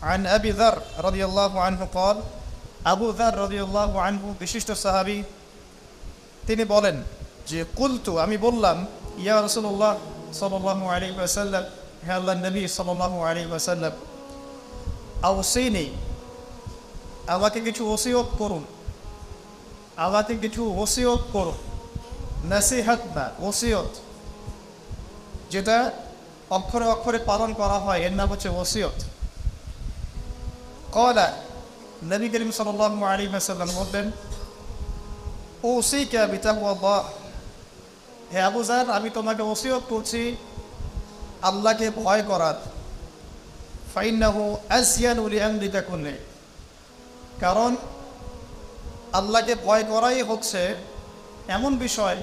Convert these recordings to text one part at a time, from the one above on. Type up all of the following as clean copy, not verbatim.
عن أبي ذر رضي الله عنه قال আবু যার রাদিয়াল্লাহু আনহু বিশিষ্ট সাহাবী তিনি বলেন যে কুলতু আমি বললাম ইয়া রাসূলুল্লাহ সাল্লাল্লাহু আলাইহি ওয়াসাল্লাম হে আল্লাহর নবী সাল্লাল্লাহু আলাইহি ওয়াসাল্লাম আওসিনি আমাকে কিছু ওসিয়ত করুন আমাকে কিছু ওসিয়ত করুন নসিহত না ওসিয়ত যেটা অক্ষরে অক্ষরে পালন করা হয় এর নাম হচ্ছে ওসিয়ত قال নবী করিম সাল্লাল্লাহু আলাইহি ওয়াসাল্লাম বললেন ওসিকা বিতাকওয়াল্লাহ হে আবু যার আমি তোমাকে ওসিয়ত করছি আল্লাহকে ভয় করার ফাইন্নাহু আসয়ানু লিআমরিকা কুল্লি কারণ আল্লাহকে ভয় করাই হচ্ছে এমন বিষয়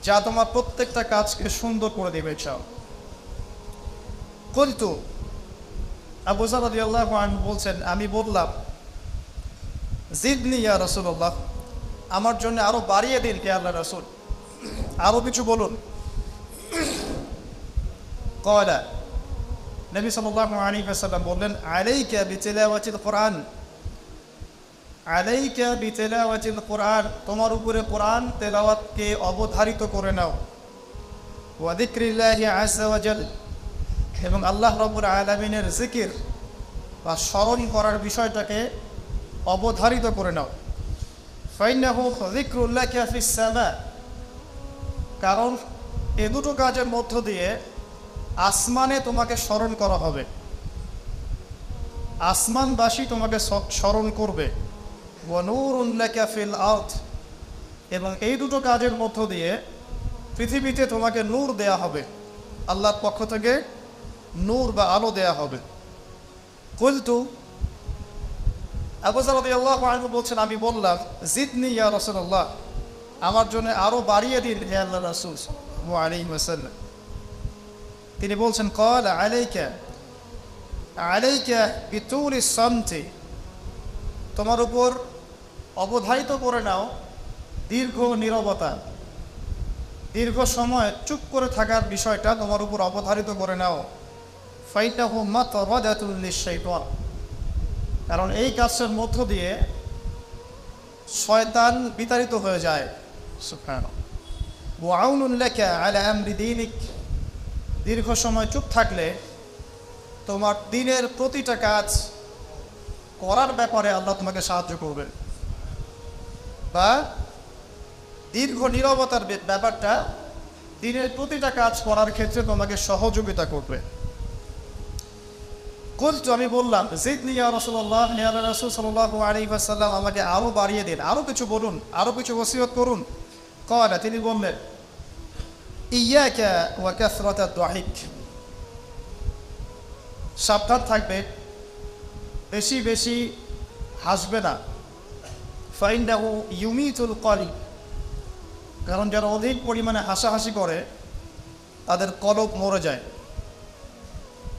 যা তোমার প্রত্যেকটা কাজকে সুন্দর করে দেবে চাও কুলতু আবু যার রাদিয়াল্লাহু আনহু বলছেন আমি বললাম জিদনি ইয়া রাসূলুল্লাহ আমার জন্য আরো বাড়িয়ে দিন হে আল্লাহর রাসূল আরো কিছু বলুন ক্বালা নবী সাল্লাল্লাহু আলাইহি ওয়াসাল্লাম বললেন আলাইকা বিতিলাওয়াতিল কুরআন আলাইকা বিতিলাওয়াতিল কুরআন তোমার উপরে কোরআন তেলাওয়াতকে অবধারিত করে নাও ওয়া যিকরিল্লাহি আযজা ওয়া জাল এবং আল্লাহ রাব্বুল আলামিনের জিকির বা স্মরণ করার বিষয়টাকে অবধারিত করে নাও ফাইন্নাহু যিকরুল্লাহি ফিস সামা কারণ এই দুটো কাজের মধ্য দিয়ে আসমানে তোমাকে স্মরণ করা হবে আসমানবাসী তোমাকে স্মরণ করবে ওয়া নূরুন লাকা ফিল আরদ এবং এই দুটো কাজের মধ্য দিয়ে পৃথিবীতে তোমাকে নূর দেয়া হবে আল্লাহর পক্ষ থেকে নূর বা আলো দেয়া হবে কুলতু আবু যার রাদিয়াল্লাহু আনহু বলছেন আমি বললাম জিদনি ইয়া রাসূলুল্লাহ আমার জন্য আরো বাড়িয়ে দিন হে আল্লাহর রাসূল সাল্লাল্লাহু আলাইহি ওয়াসাল্লাম তিনি বলছেন ক্বালা আলাইকা বিতুলিস সামতি তোমার উপর অবধারিত করে নাও দীর্ঘ নীরবতা দীর্ঘ সময় চুপ করে থাকার বিষয়টা তোমার উপর অবধারিত করে নাও ফাইনাহু মাতরাদাতুল লিশাইতান কারণ এই কাজের মধ্য দিয়ে শয়তান বিতাড়িত হয়ে যায় সুবহানাল্লাহ ওয়া আউনুন লাকা আলা আমরি দীনিক দীর্ঘ সময় চুপ থাকলে তোমার দিনের প্রতিটা কাজ করার ব্যাপারে আল্লাহ তোমাকে সাহায্য করবেন বা দীর্ঘ নীরবতার ব্যাপারটা দিনের প্রতিটা কাজ করার ক্ষেত্রে তোমাকে সহযোগিতা করবে কুলতু আমি বললাম জিদনি ইয়া রাসূলুল্লাহ ইয়া রাসূল সাল্লাল্লাহু আলাইহি ওয়াসাল্লাম আমাকে আরো বাড়িয়ে দিন আরো কিছু বলুন আরো কিছু ওসিয়ত করুন ক্বালা তিনি বললেন ইয়াকা ওয়া কাসরাতাদ দুহিক সাবধান থাকবে বেশি বেশি হাসবে না ফাইন্নাহু ইউমিতুল কলব কারণ যারা অধিক পরিমাণে হাসাহাসি করে তাদের কলব মরে যায়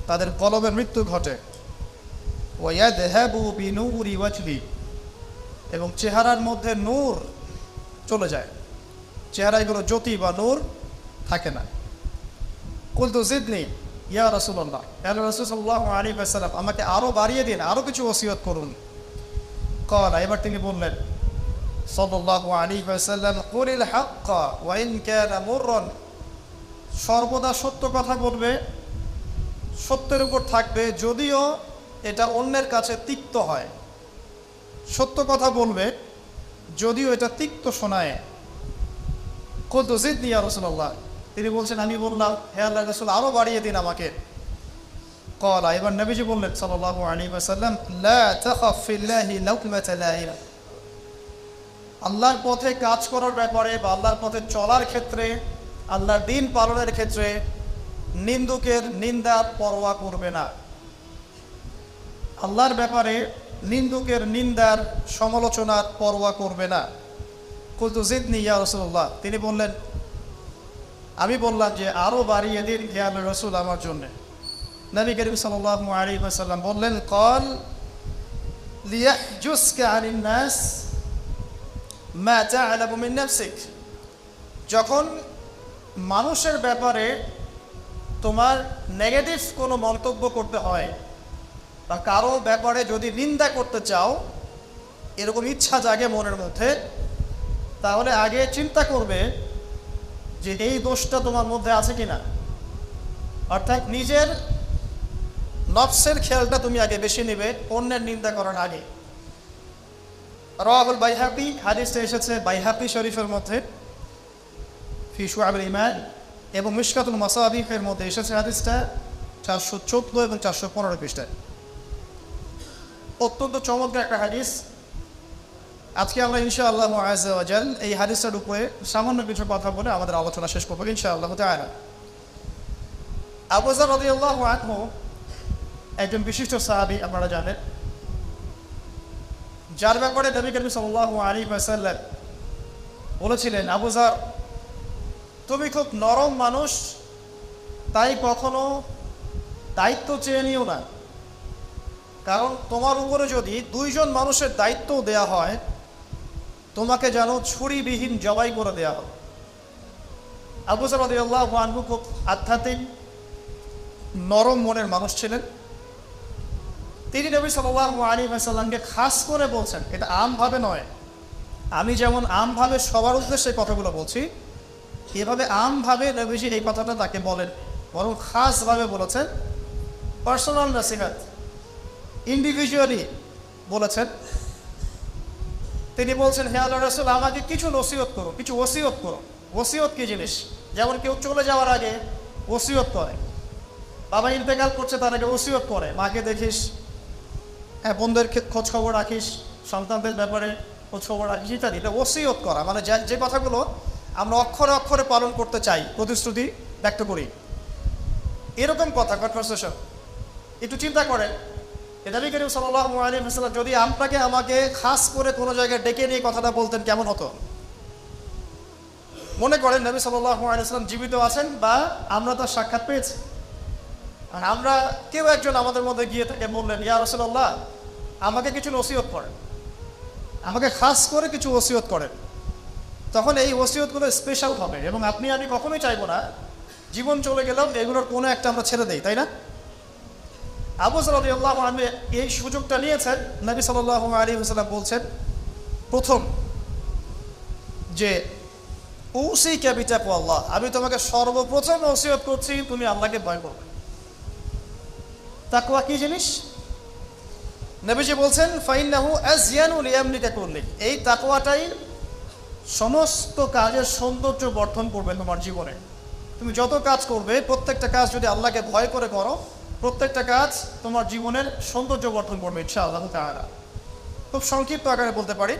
তাদের কলবের মৃত্যু ঘটে ওয়া ইয়াযহাবু বিনূরি ওয়াজহি এবং চেহারার মধ্যে নূর চলে যায় চেহারায় কোনো জ্যোতি বা নূর থাকে না কুলতু জিদনি ইয়া রাসূলুল্লাহ ইয়া রাসূল সাল্লাল্লাহু আলাইহি ওয়াসাল্লাম আমাকে আরো বাড়িয়ে দিন আরো কিছু ওসিয়ত করুন ক্বালা এবার তিনি বললেন সাল্লাল্লাহু আলাইহি ওয়াসাল্লাম কুলিল হাক্কা ওয়া ইন কানা মুররান সর্বদা সত্য কথা বলবে সত্যের উপর থাকবে যদিও এটা অন্যের কাছে তিক্ত হয় সত্য কথা বলবে যদিও এটা তিক্ত শোনায় কুলতু জিদনি ইয়া রাসূলুল্লাহ তিনি বলছেন আমি বললাম হে আল্লাহর রাসূল আরো বাড়িয়ে দিন আমাকে ক্বালা এবার নবীজি বললেন সাল্লাল্লাহু আলাইহি ওয়াসাল্লাম লা তাখাফ ফিল্লাহি লাউমাতা লাইম আল্লাহর পথে কাজ করার ব্যাপারে বা আল্লাহর পথে চলার ক্ষেত্রে আল্লাহর দ্বীন পালনের ক্ষেত্রে নিন্দুকের নিন্দার পরোয়া করবে না আল্লাহর ব্যাপারে নিন্দুকের নিন্দার সমালোচনার পরোয়া করবে না কুলতু জিদনি ইয়া রাসূলুল্লাহ তিনি বললেন আমি বললাম যে আরো বাড়িয়ে দিন হে আল্লাহর রাসূল আমার জন্য নবী করিম সাল্লাল্লাহু আলাইহি ওয়াসাল্লাম বললেন ক্বাল লিয়াহজুসকা আনিন নাস মা তা'লামু মিন নাফসিক যখন মানুষের ব্যাপারে তোমার নেগেটিভ কোনো মন্তব্য করতে হয় বা কারো ব্যাপারে যদি নিন্দা করতে চাও, এরকম ইচ্ছা জাগে মনের মধ্যে, তাহলে আগে চিন্তা করবে যে এই দোষটা তোমার মধ্যে আছে কিনা। অর্থাৎ নিজের নফসের খেয়ালটা তুমি আগে বেশি নেবে অন্যের নিন্দা করার আগে। রাওয়াহুল বাইহাকি, হাদিসটা এসেছে বাইহাকি শরীফের মধ্যে ফি শুআবুল ঈমান, এবং মিশকাতুল মাসাবিহের মধ্যে এসেছে হাদিসটা 414 এবং 415 পৃষ্ঠায়। অত্যন্ত চমৎকার একটা হাদিস। আজকে আমরা ইনশাআল্লাহ আযজা ওয়া জাল এই হাদিসের উপরে সামান্য কিছু কথা বলে আমাদের আলোচনা শেষ করব ইনশাআল্লাহ তাআলা। আবু যর রাদিয়াল্লাহু আনহু একজন বিশিষ্ট সাহাবী, আপনারা জানেন, যার ব্যাপারে নবী করিম সাল্লাল্লাহু আলাইহি ওয়াসাল্লাম বলেছিলেন, আবু যর, তুমি খুব নরম মানুষ, তাই কখনো দায়িত্ব চেয়ে নিও না, কারণ তোমার উপরে যদি 2 জন মানুষের দায়িত্ব দেয়া হয়, তোমাকে যেন ছুরিবিহীন জবাই করে দেয়া হবে। আবু যর রাদিয়াল্লাহু আনহু খুব আধ্যাত্মিক নরম মনের মানুষ ছিলেন। তিনি নবী সাল্লাল্লাহু আলাইহি ওয়াসাল্লামকে খাস করে বলছেন, এটা আমভাবে নয়, আমি যেমন আমভাবে সবার উদ্দেশ্যে কথাগুলো বলছি, এভাবে আমভাবে নবীজি এই কথাটা তাকে বলেন, বরং খাসভাবে বলেছেন, পার্সোনাল নসিহত, ইন্ডিভিজুয়ালি বলেছেন। তিনি বলছেন, হে আল্লাহর রাসূল, আমাকে কিছু নসিহত করো, কিছু ওসিয়ত করো। ওসিয়ত কি জিনিস? যেমন কেউ চলে যাওয়ার আগে ওসিয়ত করে, বাবা ইন্তেকাল করছে তার আগে ওসিয়ত করে, মাকে দেখিস, হ্যাঁ বন্ধুদের খোঁজ খবর রাখিস, সন্তানদের ব্যাপারে খোঁজ খবর রাখিস ইত্যাদি। এটা ওসিয়ত করা, মানে যে কথাগুলো আমরা অক্ষরে অক্ষরে পালন করতে চাই, প্রতিশ্রুতি ব্যক্ত করি, এরকম কথা, কনভারসেশন। একটু চিন্তা করেন, নবী করিম সাল্লাল্লাহু আলাইহি ওয়াসাল্লাম যদি আপনাকে আমাকে খাস করে কোনো জায়গায় ডেকে নিয়ে কথাটা বলতেন, কেমন হতো? মনে করেন নবী সাল্লাল্লাহু আলাইহি ওয়াসাল্লাম জীবিত আছেন বা আমরা তার সাক্ষাৎ পেয়েছি, আর আমরা কেউ একজন আমাদের মধ্যে গিয়ে তাকে বললেন, ইয়া রাসূলুল্লাহ, আমাকে কিছু ওসিয়ত করেন, আমাকে খাস করে কিছু ওসিয়ত করেন। তখন এই ওসিয়তগুলো স্পেশাল হবে, এবং আপনি আমি কখনোই চাইবো না জীবন চলে গেলাম এগুলোর কোনো একটা আমরা ছেড়ে দেই, তাই না? আবু যর রাদিয়াল্লাহু আনহু এই সুযোগটা নিয়েছেন। নবী সাল্লাল্লাহু আলাইহি ওয়াসাল্লাম বলছেন, প্রথম যে উসিকা বিতাকওয়াল্লাহ, আমি তোমাকে সর্বপ্রথম ওসিয়ত করছি তুমি আল্লাহকে ভয় করবে। তাকওয়া কি জিনিস? নবীজি বলছেন, ফাইন্নাহু আযয়ানু লিয়ামলিকা কুল্লি, এই তাকওয়াটাই সমস্ত কাজের সৌন্দর্য বর্ধন করবে তোমার জীবনে। তুমি যত কাজ করবে, প্রত্যেকটা কাজ যদি আল্লাহকে ভয় করে করো, প্রত্যেকটা কাজ তোমার জীবনের সৌন্দর্য বর্ধন করবে ইনশাআল্লাহ তাআলা। খুব সংক্ষিপ্ত আকারে বলতে পারি,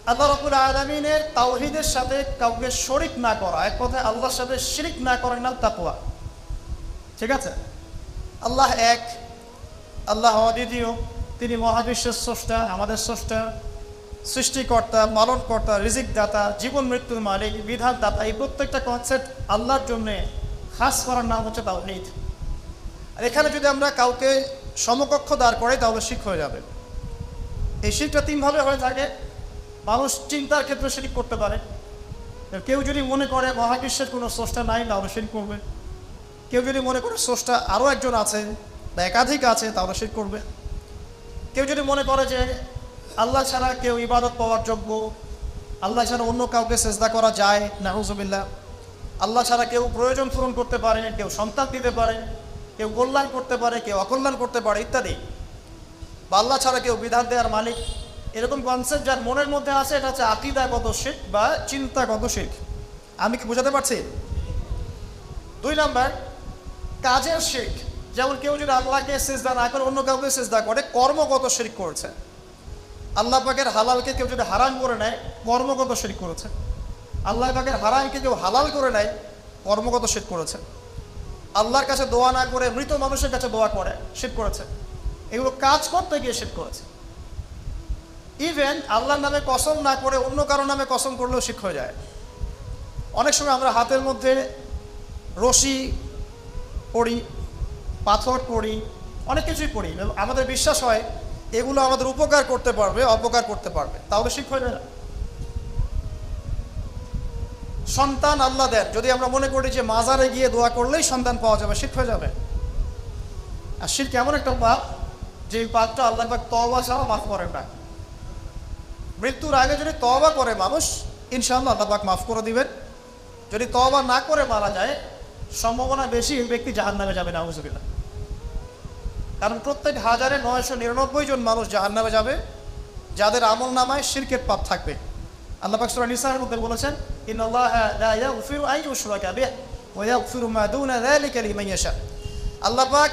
আল্লাহ রাব্বুল আলামিনের তাওহীদের সাথে কাউকে শরীক না করা, এক কথায় আল্লাহর সাথে শিরক না করার নাম তাকওয়া। ঠিক আছে? আল্লাহ এক, আল্লাহ অদ্বিতীয়, তিনি মহাবিশ্বের স্রষ্টা, আমাদের স্রষ্টা, সৃষ্টিকর্তা, পালনকর্তা, রিজিক দাতা, জীবন মৃত্যুর মালিক, বিধান দাতা। এই প্রত্যেকটা কনসেপ্ট আল্লাহর জন্যে খাস করার নাম হচ্ছে তাওহীদ। আর এখানে যদি আমরা কাউকে সমকক্ষ দাঁড় করাই, তাহলে শিরক হয়ে যাবে। এই শিরকটা 3 ভাবে হয়ে থাকে। মানুষ চিন্তার ক্ষেত্রে শিরক করতে পারে। কেউ যদি মনে করে মহাবিশ্বের কোনো স্রষ্টা নাই, তাহলে শিরক করবে। কেউ যদি মনে করে স্রষ্টা আরও একজন আছে বা একাধিক আছে, তাহলে শিরক করবে। কেউ যদি মনে করে যে আল্লাহ ছাড়া কেউ ইবাদত পাওয়ার যোগ্য, আল্লাহ ছাড়া অন্য কাউকে সেজদা করা যায়, নাউযুবিল্লাহ, আল্লাহ ছাড়া কেউ প্রয়োজন পূরণ করতে পারে, কেউ সন্তান দিতে পারে, কেউ কল্যাণ করতে পারে, কেউ অকল্যাণ করতে পারে ইত্যাদি, বা আল্লাহ ছাড়া কেউ বিধান দেওয়ার মালিক, এরকম কনসেপ্ট যার মনের মধ্যে আছে, এটা হচ্ছে আকীদাগত শিরক বা চিন্তাগত শিরক। আমি কি বোঝাতে পারছি? 2 নাম্বার, কাজের শিরক। যেমন কেউ যদি আল্লাহকে সিজদা না করে অন্য কাউকে সিজদা করে, কর্মগত শিরক করেছে। আল্লাহ পাকের হালালকে কেউ যদি হারাম করে নেয়, কর্মগত শিরক করেছে। আল্লাহ পাকের হারামকে কেউ হালাল করে নেয়, কর্মগত শিরক করেছে। আল্লাহর কাছে দোয়া না করে মৃত মানুষের কাছে দোয়া করে, শিরক করেছে। এগুলো কাজ করতে গিয়ে শিরক করেছে। ইভেন আল্লাহর নামে কসম না করে অন্য কারো নামে কসম করলেও শিরক হয়ে যায়। অনেক সময় আমরা হাতের মধ্যে রশি পড়ি, পাথর পড়ি, অনেক কিছুই পড়ি, আমাদের বিশ্বাস হয় এগুলো আমাদের উপকার করতে পারবে, অপকার করতে পারবে, তাহলে শিরক হয়ে যায় না? সন্তান আল্লাহ দেন, যদি আমরা মনে করি যে মাজারে গিয়ে দোয়া করলেই সন্তান পাওয়া যাবে, শিরক হয়ে যাবে। আর শিরক এমন একটা পাপ যে পাপটা আল্লাহ পাক তওবা ছাড়া মাফ করেন না। মৃত্যুর আগে যদি তওবা করে মানুষ, ইনশাআল্লাহ আল্লাহ পাক মাফ করে দিবেন। যদি তওবা না করে মারা যায়, সম্ভাবনা বেশি এই ব্যক্তি জাহান্নামে যাবে, নাউযুবিল্লাহ। কারণ প্রত্যেক 1999 জন মানুষ জাহান্নামে যাবে যাদের আমল নামায় শিরকের পাপ থাকবে। আল্লাহ পাক সূরা নিসার মধ্যে বলেছেন, ইন্নাল্লাহা লা ইয়াগফিরু আন ইউশরাকা বিহি ওয়া ইয়াগফিরু মা দুনা যালিকা লিমান ইয়াশা। আল্লাহ পাক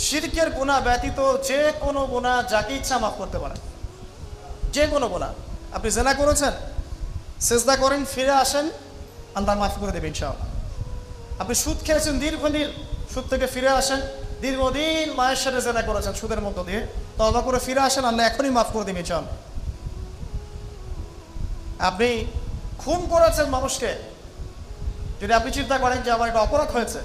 শিরকের গুনাহ ব্যতীত যে কোনো গুনাহ যাকে ইচ্ছা মাফ করতে পারেন। যে কোনো গুনাহ, আপনি জিনা করেছেন, সিজদা করেন, ফিরে আসেন, আল্লাহ মাফ করে দেবেন ইনশাআল্লাহ। আপনি সুদ খেয়েছেন দীর্ঘদিন, সুদ থেকে ফিরে আসেন, দীর্ঘদিন মায়ের সাথে জিনা করেছেন সুদের মধ্য দিয়ে, তওবা করে ফিরে আসেন, আল্লাহ এখনই মাফ করে দেবেন ইনশাআল্লাহ। আপনি খুন করেছেন মানুষকে, যদি আপনি চিন্তা করেন যে আমার একটা অপরাধ হয়েছে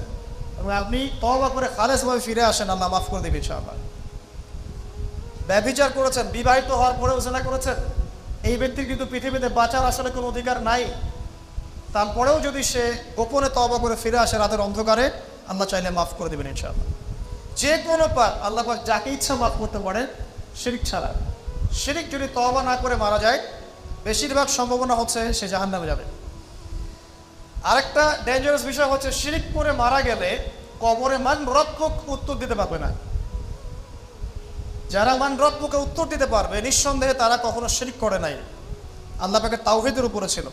এবং আপনি তওবা করে খালেসভাবে ফিরে আসেন, আল্লাহ মাফ করে দেবেন ইনশাআল্লাহ। ব্যভিচার করেছেন, বিবাহিত হওয়ার পরেও জিনা করেছেন, এই ব্যক্তির কিন্তু পৃথিবীতে বাঁচার আসলে কোনো অধিকার নাই। তারপরেও যদি সে গোপনে তওবা করে ফিরে আসে রাতের অন্ধকারে, আল্লাহ চাইলে মাফ করে দেবেন ইনশাআল্লাহ। যে কোনো পাপ আল্লাহ পাক যাকে ইচ্ছা মাফ করতে পারেন, শিরক ছাড়া। শিরক যদি তওবা না করে মারা যায়, বেশিরভাগ সম্ভাবনা হচ্ছে সে জাহান্নামে যাবে। আরেকটা ডেঞ্জারাস বিষয় হচ্ছে, শিরক করে মারা গেলে কবরে মান রব্বুক উত্তর দিতে পারবে না। যারা মান রব্বুকে উত্তর দিতে পারবে, নিঃসন্দেহে তারা কখনো শিরক করে নাই, আল্লাহ পাকের তাওহীদের উপরে ছিল।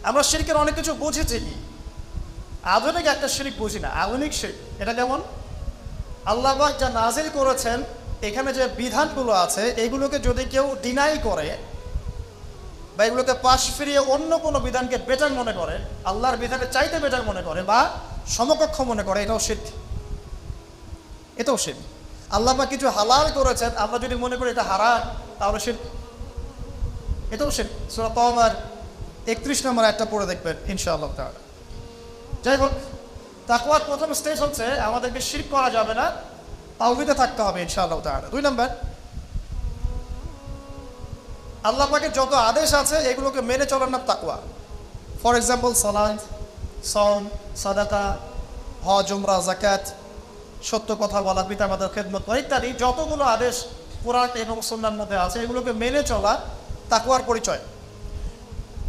আমরা শিরকের অনেক কিছু বুঝেছি, কি আধুনিক একটা শিরক বুঝি না। আধুনিক শিরক এটা যেমন আল্লাহ পাক যা নাজিল করেছেন, এখানে যে বিধানগুলো আছে এগুলোকে যদি কেউ ডিনাই করে বা এগুলোকে পাশ ফিরিয়ে অন্য কোনো বিধানকে বেটার মনে করে, আল্লাহর বিধানকে চাইতে বেটার মনে করে বা সমকক্ষ মনে করে, এটাও শিরক। এটাও শিরক। আল্লাহ পাক কিছু হালাল করেছেন, আমরা যদি মনে করি এটা হারাম, তাহলে শিরক, এটাও শিরক। সূরা তাওবার 31 নম্বর আয়াতটা পড়ে দেখবেন ইনশাআল্লাহ তাআলা। যাই হোক, তাকওয়ার প্রথম স্টেজ হচ্ছে আমাদেরকে শিরক করা যাবে না, তাওহীদে থাকতে হবে ইনশাআল্লাহ তাআলা। 2 নম্বর, আল্লাহ পাকের যত আদেশ আছে এগুলোকে মেনে চলার নাম তাকওয়া। ফর এক্সাম্পল সালাত, সাওম, সাদাকা, হজ, উমরা, যাকাত, সত্য কথা বলা, পিতামাতার খেদমত করা ইত্যাদি যতগুলো আদেশ কোরআন এবং সুন্নাহর মধ্যে আছে, এগুলোকে মেনে চলা তাকওয়ার পরিচয়।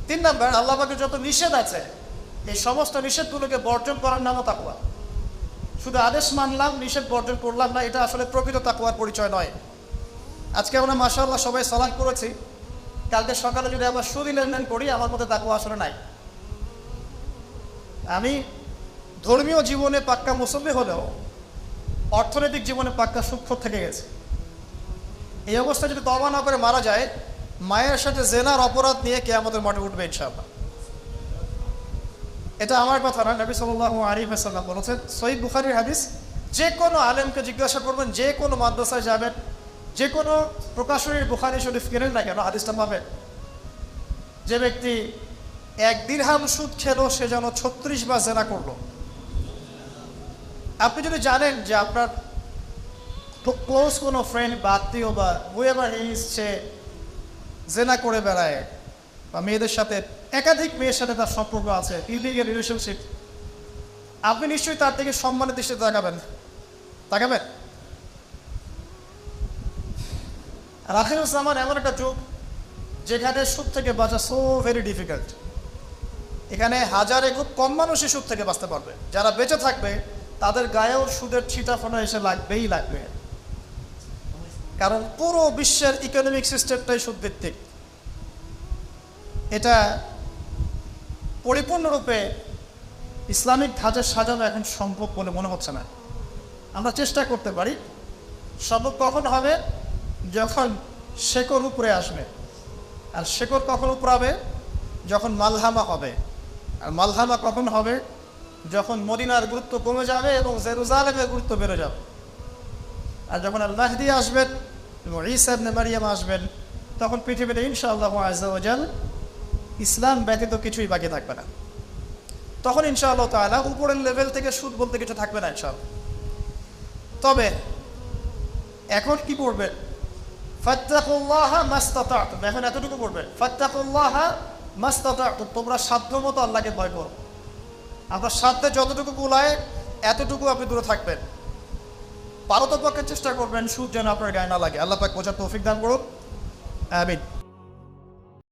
3 নম্বর, আল্লাহ পাকের যত নিষেধ আছে এই সমস্ত নিষেধগুলোকে বর্জন করার নামও তাকওয়া। শুধু আদেশ মানলাম, নিষেধ বর্জন করলাম না, এটা আসলে প্রকৃত তাকওয়ার পরিচয় নয়। আজকে আমরা মাশাআল্লাহ সবাই সালাত করেছি, কালকে সকালে যদি আবার সুদি লেনদেন করি, আমার মধ্যে তাকওয়া আসলে নাই। আমি ধর্মীয় জীবনে পাক্কা মুসল্লি হলেও অর্থনৈতিক জীবনে পাক্কা সুদখোর থেকে গেছে। এই অবস্থায় যদি তওবা না করে মারা যায়, মায়ের সাথে জেনার অপরাধ নিয়ে কিয়ামতের মাঠে উঠবে ইনশাআল্লাহ। এটা আমার কথা না, নবী সাল্লাল্লাহু আলাইহি ওয়াসাল্লাম বলেছেন, সহিহ বুখারীর হাদিস। যে কোনো আলেমকে জিজ্ঞাসা করবেন, যে কোনো মাদ্রাসায় যাবেন, যে কোনো প্রকাশনীর বুখারী শরীফ কেনেন না কেন, হাদিসটা পাবেন, যে ব্যক্তি 1 দিরহাম সুদ খেলো সে যেন 36 বার জেনা করলো। আপনি যদি জানেন যে আপনার ক্লোজ কোনো ফ্রেন্ড বা আত্মীয় বা হুয়েভার ইজ সে জেনা করে বেড়ায় বা মেয়েদের সাথে, একাধিক মেয়ের সাথে তার সম্পর্ক আছে, ইলিগাল রিলেশনশিপ, আপনি নিশ্চয়ই তার থেকে সম্মানের দৃষ্টিতে তাকাবেন। আর আখিরুজ জামান এমন একটা যুগ যেখানে সুদ থেকে বাঁচা সো ভেরি ডিফিকাল্ট। এখানে হাজারে খুব কম মানুষই সুদ থেকে বাঁচতে পারবে। যারা বেঁচে থাকবে তাদের গায়েও সুদের ছিটাফোনা এসে লাগবে, কারণ পুরো বিশ্বের ইকোনমিক সিস্টেমটাই সুদভিত্তিক। এটা পরিপূর্ণরূপে ইসলামিক ধাঁচে সাজানো এখন সম্ভব বলে মনে হচ্ছে না। আমরা চেষ্টা করতে পারি, সম্ভব কখন হবে, যখন শেকড় উপরে আসবে। আর শেকড় কখন উপরাবে, যখন মালহামা হবে। আর মালহামা কখন হবে, যখন মদিনার গুরুত্ব কমে যাবে এবং জেরুজালেমের গুরুত্ব বেড়ে যাবে। আর যখন আল মাহদী আসবেন এবং ঈসা ইবনে মারইয়াম আসবেন, তখন পৃথিবীতে ইনশাআল্লাহু আযজা ওয়া জাল ইসলাম ব্যতীত কিছুই বাকি থাকবে না। তখন ইনশাআল্লাহ তাআলা উপরের লেভেল থেকে সুদ বলতে কিছু থাকবে না ইনশাআল্লাহ। তবে এখন কি করবে, ফাত্তাকুল্লাহা মাসতাতা'তুম, এখন এতটুকু করবে, ফাত্তাকুল্লাহা মাসতাতা'তুম, তোমরা সাধ্যমতো আল্লাহকে ভয় করো। আপনার সাধ্যে যতটুকু কুলায় এতটুকু আপনি দূরে থাকবেন। পারতপক্ষে চেষ্টা করবেন সুদ যেন আপনার গায়ে না লাগে। আল্লাহ পাক বোঝার তৌফিক দান করুন, আমিন।